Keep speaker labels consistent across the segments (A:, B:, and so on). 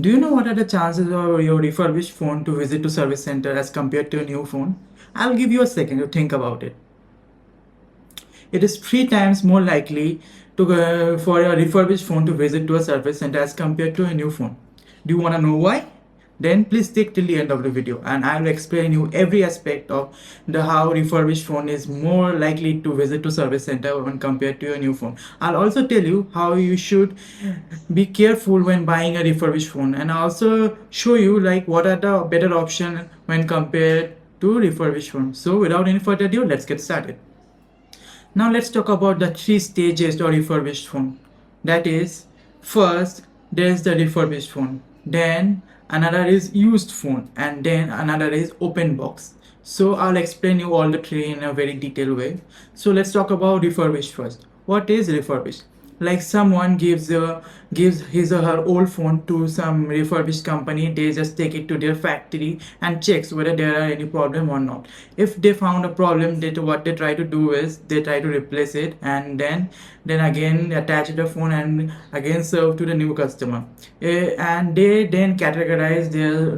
A: Do you know what are the chances of your refurbished phone to visit to service center as compared to a new phone? I'll give you a second to think about it. It is 3 times more likely for a refurbished phone to visit to a service center as compared to a new phone. Do you want to know why? Then please stick till the end of the video and I will explain you every aspect of the how refurbished phone is more likely to visit to service center when compared to a new phone. I'll also tell you how you should be careful when buying a refurbished phone and also show you like what are the better option when compared to refurbished phone. So without any further ado, let's get started. Now let's talk about the 3 stages of refurbished phone. That is, first there is the refurbished phone, then another is used phone, and then another is open box. So I'll explain you all the three in a very detailed way. So let's talk about refurbished first. What is refurbished? Like someone gives his or her old phone to some refurbished company, they just take it to their factory and checks whether there are any problem or not. If they found a problem, what they try to do is they try to replace it and then again attach the phone and again serve to the new customer. And they then categorize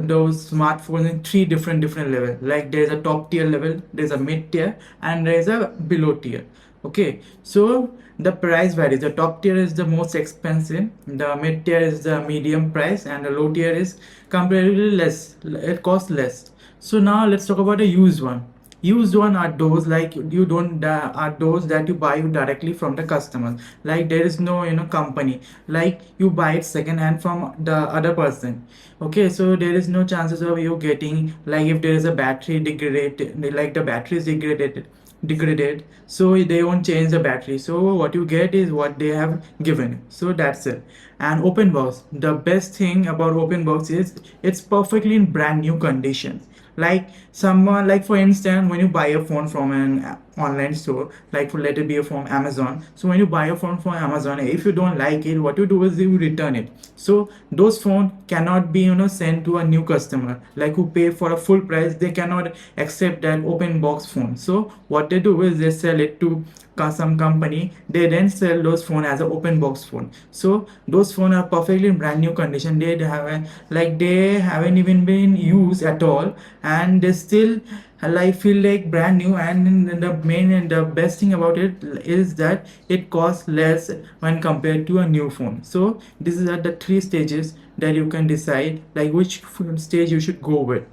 A: those smartphones in three different levels. Like there's a top tier level, there's a mid tier, and there's a below tier. Okay, so the price varies. The top tier is the most expensive, the mid tier is the medium price, and the low tier is comparatively less, it costs less. So now let's talk about the used one. Used one are those like you don't are those that you buy directly from the customer. Like there is no company, like you buy it second hand from the other person. Okay, so there is no chances of you getting, like if there is a battery degraded, like the battery is degraded, so they won't change the battery, so what you get is what they have given, so that's it. And open box, the best thing about open box is it's perfectly in brand new condition. Like someone, like for instance, when you buy a phone from an online store, like for let it be from Amazon. So when you buy a phone from Amazon, if you don't like it, what you do is you return it. So those phone cannot be sent to a new customer like who pay for a full price. They cannot accept that open box phone. So what they do is they sell it to some company, they then sell those phone as an open box phone. So those phone are perfectly in brand new condition. They have like they haven't even been used at all, and they still like feel like brand new. And the main and the best thing about it is that it costs less when compared to a new phone. So this is at the 3 stages that you can decide like which stage you should go with.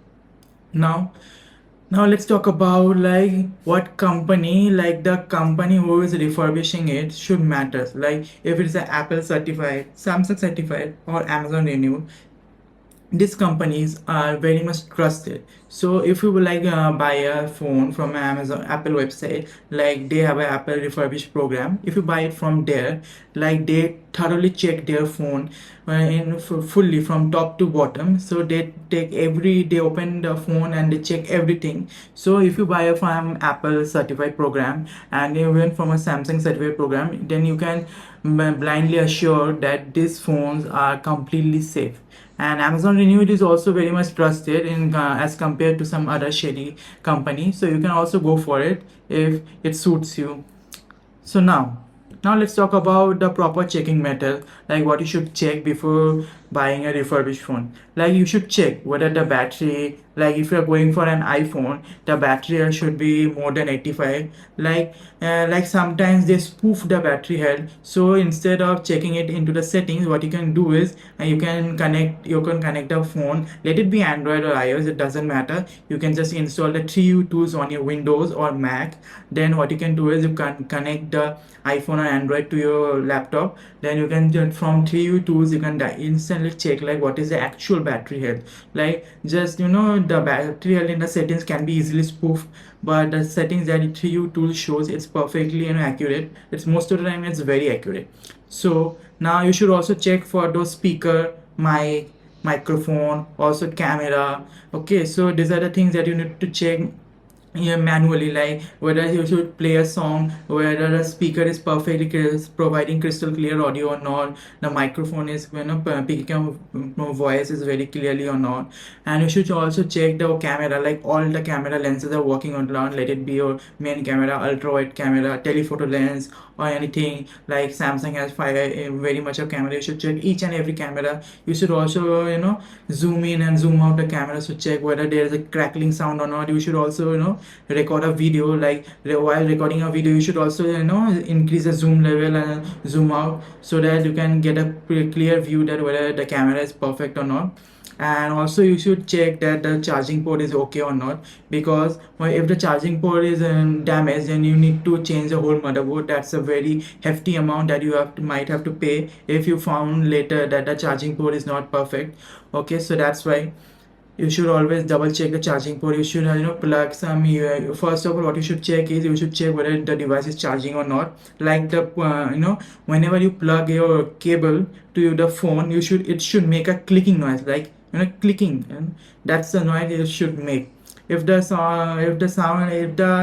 A: Now now let's talk about like what company, like the company who is refurbishing it should matters. Like if it's an Apple certified, Samsung certified, or Amazon renewed, these companies are very much trusted. So if you would like buy a phone from Amazon Apple website, like they have an Apple refurbished program. If you buy it from there, like they thoroughly check their phone fully from top to bottom. So they open the phone and they check everything. So if you buy a from Apple certified program and even from a Samsung certified program, then you can blindly assure that these phones are completely safe. And Amazon renewed is also very much trusted in as compared to some other shady company, so you can also go for it if it suits you. So now let's talk about the proper checking method, like what you should check before buying a refurbished phone. Like you should check whether the battery, like if you're going for an iPhone, the battery should be more than 85. Like sometimes they spoof the battery health. So instead of checking it into the settings, what you can do is you can connect the phone, let it be Android or iOS, it doesn't matter. You can just install the 3U tools on your Windows or Mac. Then what you can do is you can connect the iPhone or Android to your laptop. Then you can from 3U tools you can instantly check like what is the actual battery health. Like just the battery health in the settings can be easily spoofed, but the settings that 3U tool shows, it's perfectly accurate. It's most of the time it's very accurate. So now you should also check for those speaker, mic, microphone, also camera. Okay, so these are the things that you need to check yeah, manually, like whether you should play a song, whether the speaker is perfectly providing crystal clear audio or not, the microphone is picking up voice is very clearly or not. And you should also check the camera, like all the camera lenses are working on ground, let it be your main camera, ultra wide camera, telephoto lens, or anything like Samsung has very much of camera. You should check each and every camera. You should also zoom in and zoom out the camera to check whether there is a crackling sound or not. You should also record a video, like while recording a video you should also increase the zoom level and zoom out, so that you can get a clear view that whether the camera is perfect or not. And also you should check that the charging port is okay or not, because if the charging port is damaged, then you need to change the whole motherboard. That's a very hefty amount that you might have to pay if you found later that the charging port is not perfect. Okay, so that's why you should always double check the charging port. You should plug some first of all, what you should check is you should check whether the device is charging or not. Like the whenever you plug your cable to the phone, it should make a clicking noise, like clicking, and that's the noise it should make. If the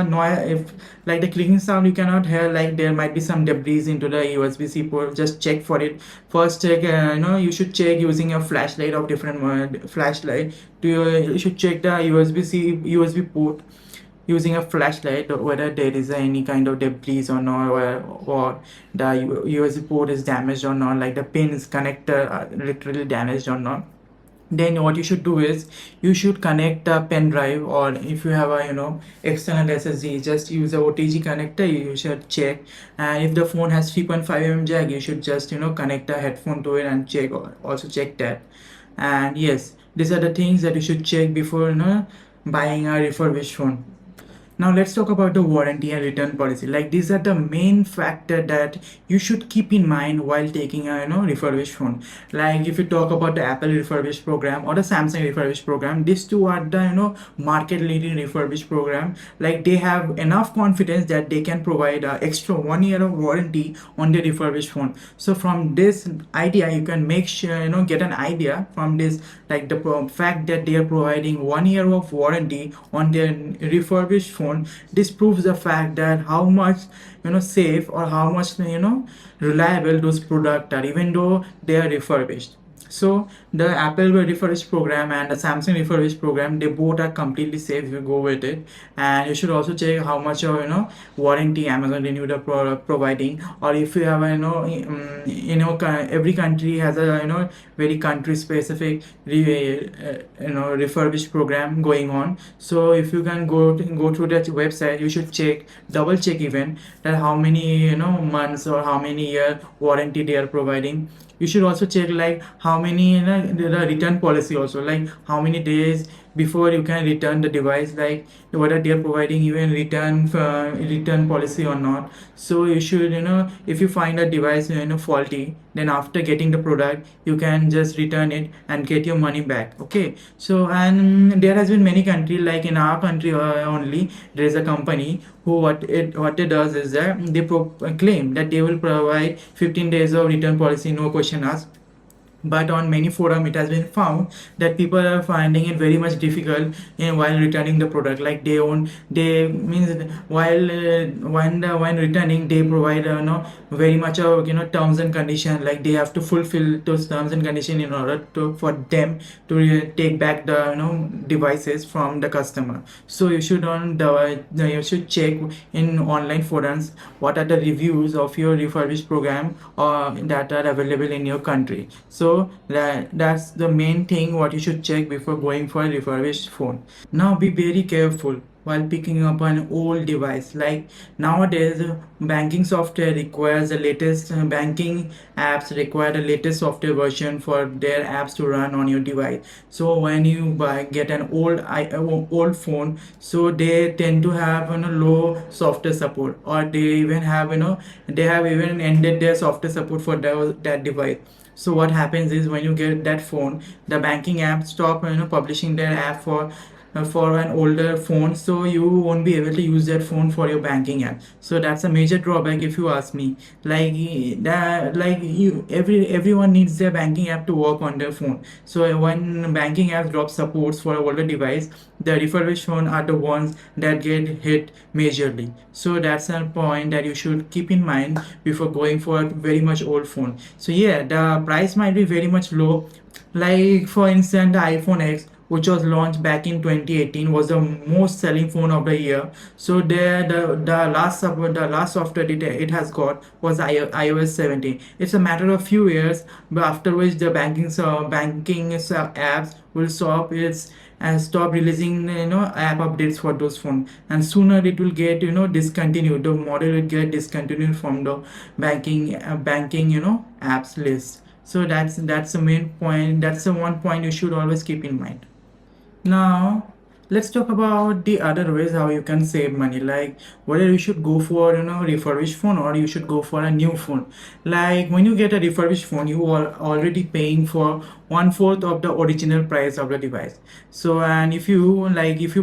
A: noise, if like the clicking sound you cannot hear, like there might be some debris into the USB-C port, just check for it. First check, you should check using a flashlight of different flashlight. You should check the USB port using a flashlight, whether there is any kind of debris or not, or the USB port is damaged or not, like the pins connector are literally damaged or not. Then what you should do is you should connect a pen drive, or if you have a external SSD, just use a OTG connector. You should check. And if the phone has 3.5 mm jack, you should just connect a headphone to it and check, also check that. And yes, these are the things that you should check before buying a refurbished phone. Now let's talk about the warranty and return policy. Like these are the main factor that you should keep in mind while taking a refurbished phone. Like if you talk about the Apple refurbished program or the Samsung refurbished program, these two are the market leading refurbished program. Like they have enough confidence that they can provide a extra 1 year of warranty on the refurbished phone. So from this idea, you can make sure get an idea from this, like the fact that they are providing 1 year of warranty on their refurbished phone. This proves the fact that how much safe, or how much reliable those products are, even though they are refurbished. So the Apple refurbished program and the Samsung refurbished program, they both are completely safe if you go with it. And you should also check how much of warranty Amazon renewed are providing, or if you have every country has a very country specific refurbished program going on. So if you can go through that website, you should double check even that how many months or how many year warranty they are providing. You should also check like how many the return policy also, like how many days before you can return the device, like whether they are providing even return policy or not. So you should if you find a device faulty, then after getting the product you can just return it and get your money back. Okay, so and there has been many countries, like in our country only there is a company who what it does is that they claim that they will provide 15 days of return policy, no question asked. But on many forum it has been found that people are finding it very much difficult while returning the product. Like they means when returning they provide very much of terms and condition, like they have to fulfill those terms and condition in order for them to take back the devices from the customer. So you should you should check in online forums what are the reviews of your refurbished program that are available in your country. So that's the main thing what you should check before going for a refurbished phone. Now be very careful while picking up an old device. Like nowadays banking software requires the latest banking apps require the latest software version for their apps to run on your device. So when you get an old phone, so they tend to have low software support, or they even have they have even ended their software support for that device. So what happens is when you get that phone, the banking app stop publishing their app for for an older phone, so you won't be able to use that phone for your banking app. So that's a major drawback if you ask me. Like that, like you, everyone needs their banking app to work on their phone. So when banking apps drop supports for an older device, the refurbished phone are the ones that get hit majorly. So that's a point that you should keep in mind before going for a very much old phone. So yeah, the price might be very much low. Like for instance, the iPhone X, which was launched back in 2018, was the most selling phone of the year. So there, the last software it has got was iOS 17. It's a matter of few years, but after which the banking apps will stop releasing app updates for those phones, and sooner it will get discontinued. The model will get discontinued from the banking apps list. So that's the main point. That's the one point you should always keep in mind. Now, let's talk about the other ways how you can save money. Like whether you should go for refurbished phone or you should go for a new phone. Like when you get a refurbished phone, you are already paying for one fourth of the original price of the device. So and if you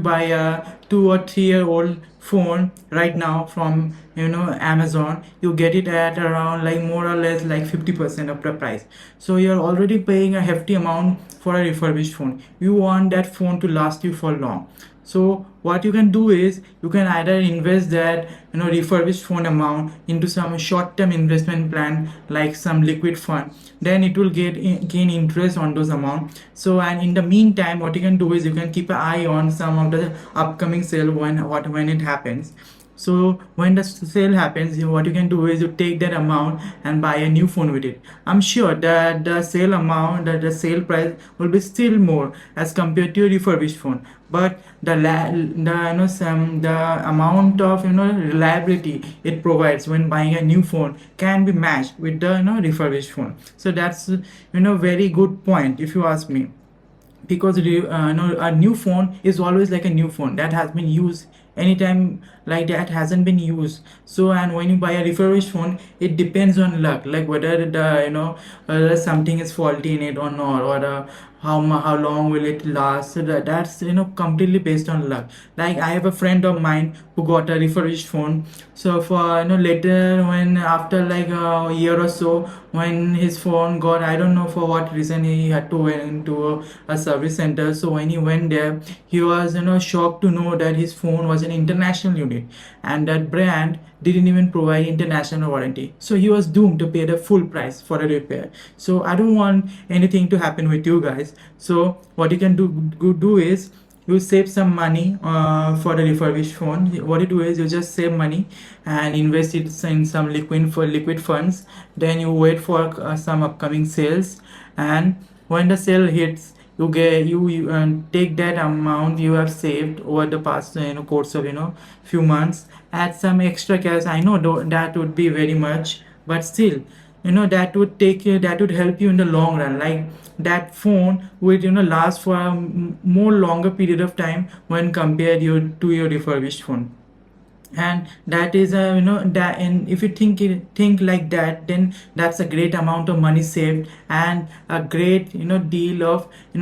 A: buy a 2 or 3 year old phone right now from Amazon, you get it at around like more or less like 50% of the price. So you're already paying a hefty amount for a refurbished phone. You want that phone to last you for long. So what you can do is you can either invest that refurbished phone amount into some short-term investment plan like some liquid fund. Then it will gain interest on those amount. So and in the meantime, what you can do is you can keep an eye on some of the upcoming sale when it happens. So when the sale happens, what you can do is you take that amount and buy a new phone with it. I'm sure that the sale price will be still more as compared to a refurbished phone, but the amount of reliability it provides when buying a new phone can be matched with the refurbished phone. So that's very good point if you ask me, because a new phone is always like a new phone that has been used anytime, like that hasn't been used. So and when you buy a refurbished phone, it depends on luck, like whether something is faulty in it or not, or how long will it last. So that's completely based on luck. Like I have a friend of mine who got a refurbished phone. So for later, when after like a year or so, when his phone got, I don't know for what reason, he had to went into a service center. So when he went there, he was shocked to know that his phone was an international unit, and that brand didn't even provide international warranty. So he was doomed to pay the full price for a repair. So I don't want anything to happen with you guys. So what you can do is you save some money for the refurbished phone. What you do is you just save money and invest it in some liquid funds. Then you wait for some upcoming sales, and when the sale hits, you take that amount you have saved over the past course of few months, add some extra cash. I know that would be very much, but still that would help you in the long run. Like that phone would last for a more longer period of time when compared to your refurbished phone. And that is a that, and if you think like that, then that's a great amount of money saved, and a great deal of a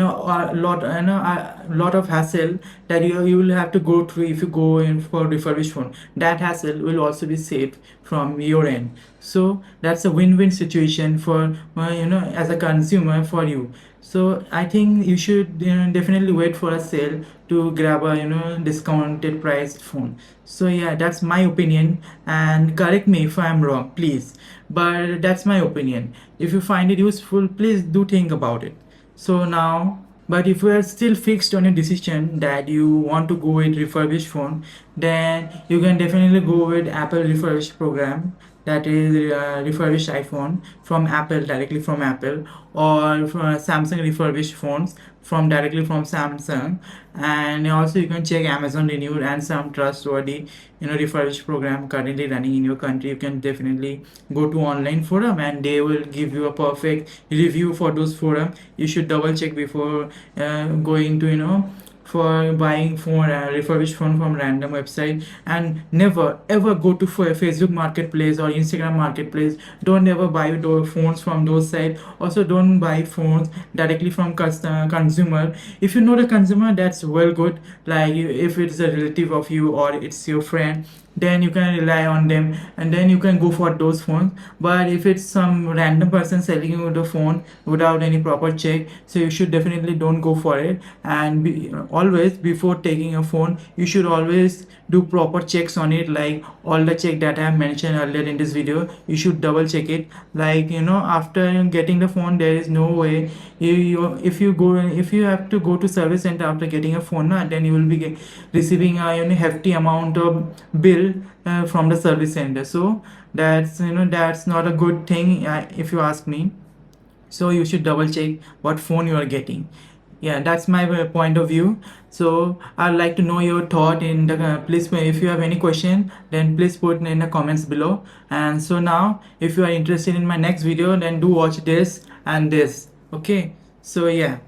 A: lot of hassle that you will have to go through if you go in for refurbished phone. That hassle will also be saved from your end. So that's a win-win situation for as a consumer for you. So I think you should definitely wait for a sale to grab a discounted priced phone. So yeah, that's my opinion, and correct me if I'm wrong, please. But that's my opinion. If you find it useful, please do think about it. So now, but if you are still fixed on a decision that you want to go with refurbished phone, then you can definitely go with Apple refurbished program, that is refurbished iPhone from Apple, directly from Apple, or Samsung refurbished phones from directly from Samsung. And also you can check Amazon renewed and some trustworthy refurbished program currently running in your country. You can definitely go to online forum and they will give you a perfect review for those forum. You should double check before going to for buying phone, refurbished phone from random website. And never ever go to Facebook Marketplace or Instagram Marketplace. Don't ever buy phones from those sites. Also, don't buy phones directly from consumer. If you know the consumer, that's well good. Like if it's a relative of you or it's your friend, then you can rely on them, and then you can go for those phones. But if it's some random person selling you the phone without any proper check, so you should definitely don't go for it. And always before taking a phone, you should always do proper checks on it, like all the check that I have mentioned earlier in this video. You should double check it. Like, after getting the phone, there is no way if you have to go to service center after getting a phone, then you will be receiving a hefty amount of bill from the service center. So that's not a good thing, if you ask me. So you should double check what phone you are getting. Yeah, that's my point of view. So I'd like to know your thought in the please, if you have any question, then please put in the comments below. And so now, if you are interested in my next video, then do watch this and this. Okay, so yeah.